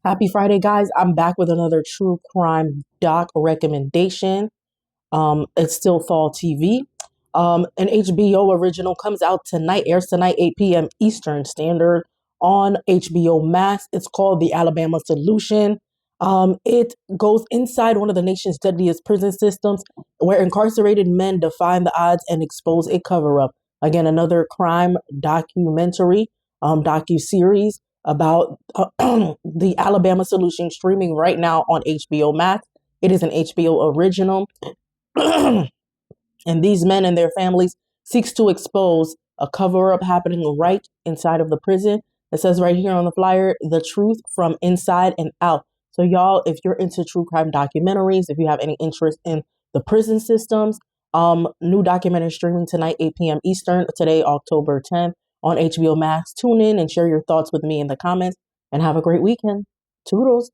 Happy Friday, guys. I'm back with another true crime doc recommendation. It's still fall TV. An HBO original comes out tonight, airs tonight, 8 p.m. Eastern Standard on HBO Max. It's called The Alabama Solution. It goes inside one of the nation's deadliest prison systems where incarcerated men defy the odds and expose a cover up. Again, another crime documentary, docu-series about the Alabama Solution, streaming right now on HBO Max. It is an HBO original. And these men and their families seeks to expose a cover-up happening right inside of the prison. It says right here on the flyer, the truth from inside and out. So y'all, if you're into true crime documentaries, if you have any interest in the prison systems, new documentary streaming tonight, 8 p.m. Eastern, today, October 10th on HBO Max. Tune in and share your thoughts with me in the comments and have a great weekend. Toodles.